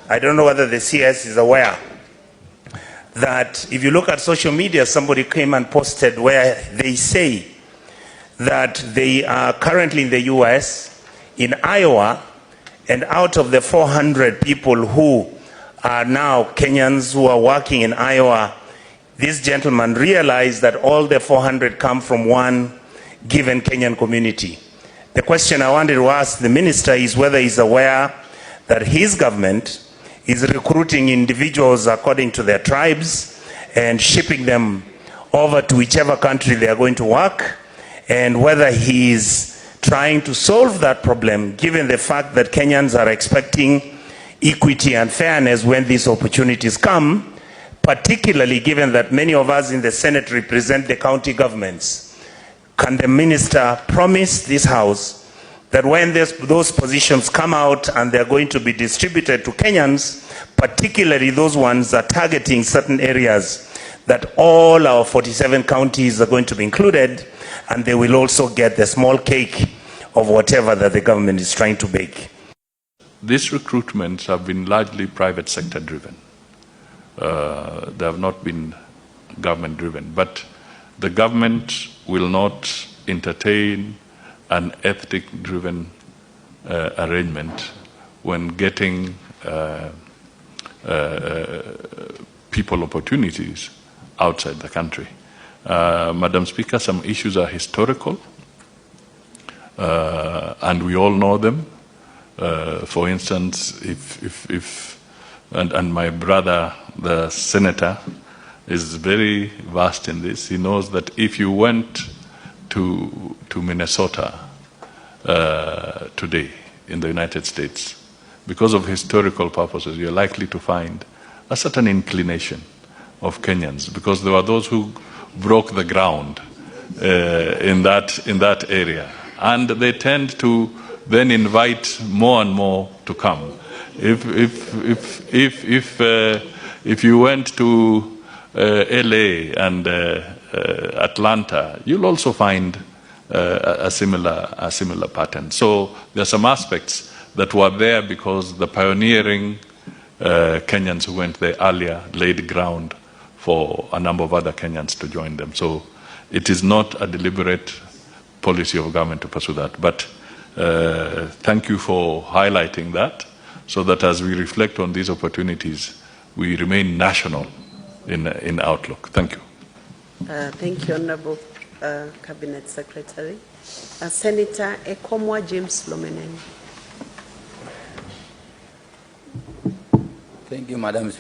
I don't know whether the CS is aware that if you look at social media, somebody came and posted where they say that they are currently in the US, in Iowa, and out of the 400 people who are now Kenyans who are working in Iowa, this gentleman realized that all the 400 come from one given Kenyan community. The question I wanted to ask the minister is whether he's aware that his government is recruiting individuals according to their tribes and shipping them over to whichever country they are going to work, and whether he is trying to solve that problem given the fact that Kenyans are expecting equity and fairness when these opportunities come, particularly given that many of us in the Senate represent the county governments. Can the minister promise this House that when those positions come out and they're going to be distributed to Kenyans, particularly those ones that are targeting certain areas, that all our 47 counties are going to be included, and they will also get the small cake of whatever that the government is trying to bake? These recruitments have been largely private sector driven. They have not been government driven, but the government will not entertain an ethnic driven arrangement when getting people opportunities outside the country. Madam Speaker, some issues are historical, and we all know them. For instance, and my brother, the senator, is very vast in this. He knows that if you went to Minnesota today in the United States, because of historical purposes, you're likely to find a certain inclination of Kenyans, because there were those who broke the ground in that area, and they tend to then invite more and more to come. If you went to LA and Atlanta, you'll also find a similar pattern. So there are some aspects that were there because the pioneering Kenyans who went there earlier laid ground for a number of other Kenyans to join them. So it is not a deliberate policy of government to pursue that. But thank you for highlighting that, so that as we reflect on these opportunities, we remain national in outlook. Thank you. Thank you, Honorable Cabinet Secretary. Senator Ekomwa James Lomeneng. Thank you, Madam